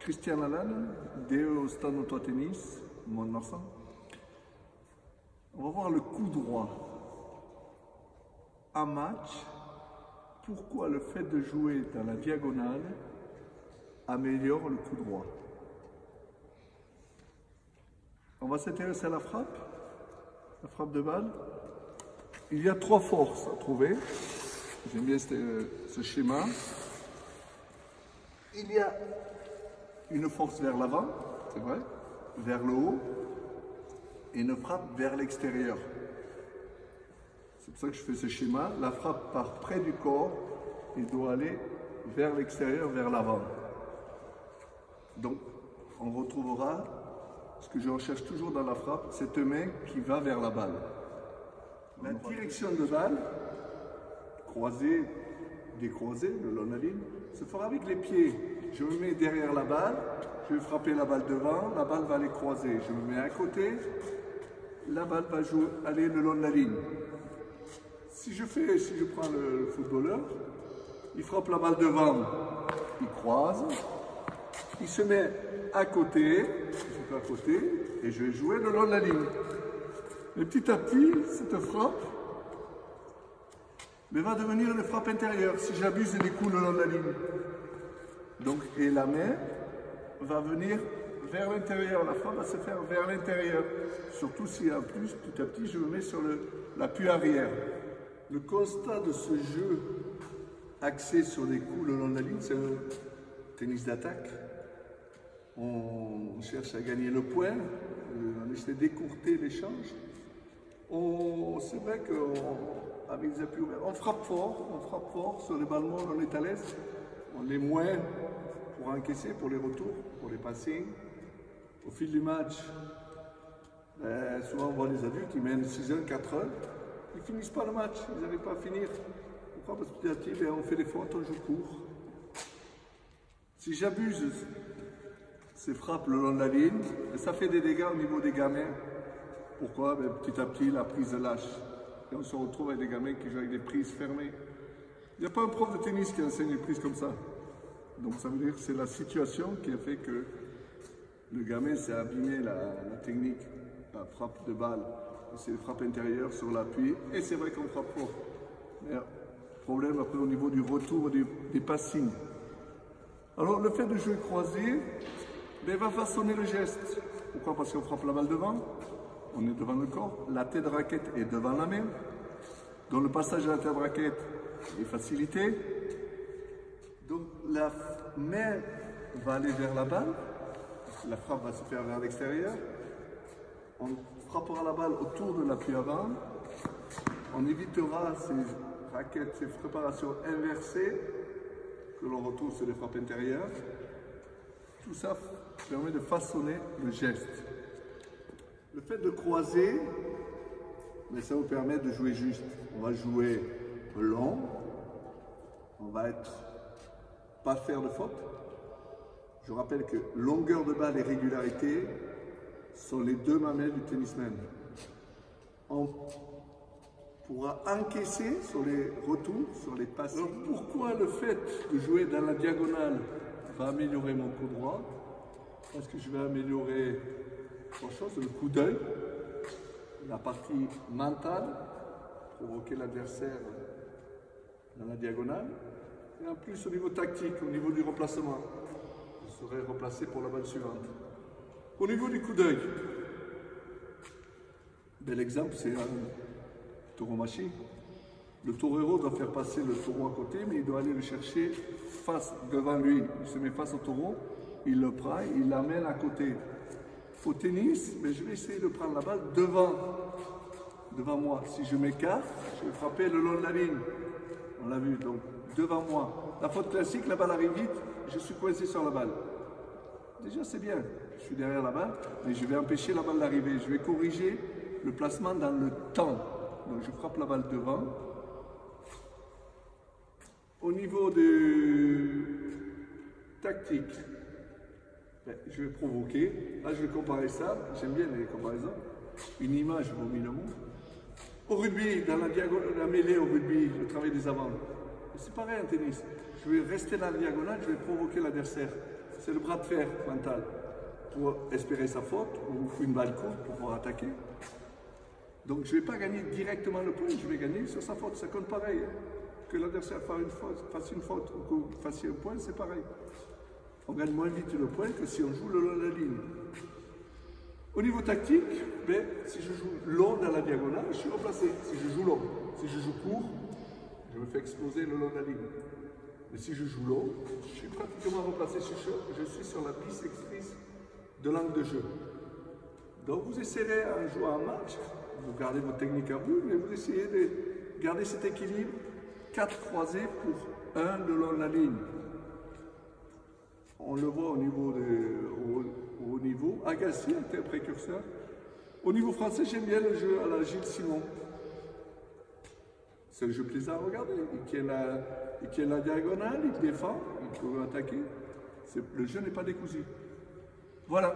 Christian Alan, Deo Stanoto Tennis, mon enfant. On va voir le coup droit. En match, pourquoi le fait de jouer dans la diagonale améliore le coup droit? On va s'intéresser à la frappe de balle. Il y a trois forces à trouver. J'aime bien ce schéma. Il y a une force vers l'avant, c'est vrai, vers le haut, et une frappe vers l'extérieur. C'est pour ça que je fais ce schéma. La frappe part près du corps et doit aller vers l'extérieur, vers l'avant. Donc, on retrouvera ce que je recherche toujours dans la frappe, cette main qui va vers la balle. La direction de balle, croisée, décroisée, le long de la ligne, se fera avec les pieds. Je me mets derrière la balle, je vais frapper la balle devant, la balle va aller croiser. Je me mets à côté, la balle va aller le long de la ligne. Si je prends le footballeur, il frappe la balle devant, il croise, il se met à côté, et je vais jouer le long de la ligne. Et petit à petit, cette frappe va devenir une frappe intérieure si j'abuse des coups le long de la ligne. Donc, et la main va venir vers l'intérieur, la frappe va se faire vers l'intérieur. Surtout si en plus, petit à petit, je me mets sur l'appui arrière. Le constat de ce jeu axé sur les coups le long de la ligne, c'est un tennis d'attaque. On cherche à gagner le point, on essaie d'écourter l'échange. C'est vrai qu'avec les appuis ouverts, on frappe fort sur les ballons, on est à l'aise. On est moins pour encaisser, pour les retours, pour les passings. Au fil du match, souvent on voit les adultes, ils mènent 6-1, 4-1. Ils ne finissent pas le match, ils n'arrivent pas à finir. Pourquoi? Parce que petit à petit, on fait des fautes, on joue court. Si j'abuse ces frappes le long de la ligne, ça fait des dégâts au niveau des gamins. Pourquoi? Petit à petit, la prise lâche. Et on se retrouve avec des gamins qui jouent avec des prises fermées. Il n'y a pas un prof de tennis qui enseigne les prises comme ça. Donc ça veut dire que c'est la situation qui a fait que le gamin s'est abîmé la technique, la frappe de balle. C'est une frappe intérieure sur l'appui. Et c'est vrai qu'on frappe fort. Mais problème après au niveau du retour des passings. Alors le fait de jouer croisé va façonner le geste. Pourquoi? Parce qu'on frappe la balle devant. On est devant le corps. La tête de raquette est devant la main. Donc le passage à la tête de raquette est facilité. Donc la main va aller vers la balle, la frappe va se faire vers l'extérieur, on frappera la balle autour de l'appui avant, on évitera ces raquettes, ces préparations inversées que l'on retrouve sur les frappes intérieures. Tout ça permet de façonner le geste. Le fait de croiser, ça vous permet de jouer juste. On va jouer long, on va pas faire de faute. Je rappelle que longueur de balle et régularité sont les deux mamelles du tennisman. On pourra encaisser sur les retours, sur les passes. Alors pourquoi le fait de jouer dans la diagonale va améliorer mon coup droit? Parce que je vais améliorer trois choses, le coup d'œil, la partie mentale, provoquer l'adversaire dans la diagonale. Et en plus, au niveau tactique, au niveau du remplacement, je serai replacé pour la balle suivante. Au niveau du coup d'œil, bel exemple, c'est un taureau-machine. Le torero doit faire passer le taureau à côté, mais il doit aller le chercher devant lui. Il se met face au taureau, il le prend, il l'amène à côté. Au tennis, je vais essayer de prendre la balle devant moi. Si je m'écarte, je vais frapper le long de la ligne. On l'a vu, donc devant moi. La faute classique, la balle arrive vite, je suis coincé sur la balle. Déjà, c'est bien. Je suis derrière la balle, mais je vais empêcher la balle d'arriver. Je vais corriger le placement dans le temps. Donc, je frappe la balle devant. Au niveau de tactique, je vais provoquer. Là, je vais comparer ça. J'aime bien les comparaisons. Une image vaut mille mots. Au rugby, dans la mêlée au rugby, le travail des avants. C'est pareil en tennis. Je vais rester dans la diagonale, je vais provoquer l'adversaire. c'est le bras de fer mental pour espérer sa faute ou une balle courte pour pouvoir attaquer. Donc je ne vais pas gagner directement le point, je vais gagner sur sa faute. Ça compte pareil. Hein. Que l'adversaire fasse une faute ou que vous fassiez un point, c'est pareil. On gagne moins vite le point que si on joue le long de la ligne. Au niveau tactique, ben, si je joue long dans la diagonale, je suis replacé. Si je joue long, si je joue court, je me fais exploser le long de la ligne. Mais si je joue long, je suis pratiquement replacé. Je suis sur la bissectrice de l'angle de jeu. Donc vous essayerez en jouant un match, vous gardez votre technique à vous, mais vous essayez de garder cet équilibre. 4 croisés pour 1 le long de la ligne. On le voit au niveau Agassi était un précurseur. Au niveau français, j'aime bien le jeu à la Gilles Simon. C'est le jeu plaisant à regarder. Il tient la diagonale, il défend, il peut attaquer. Le jeu n'est pas décousu. Voilà.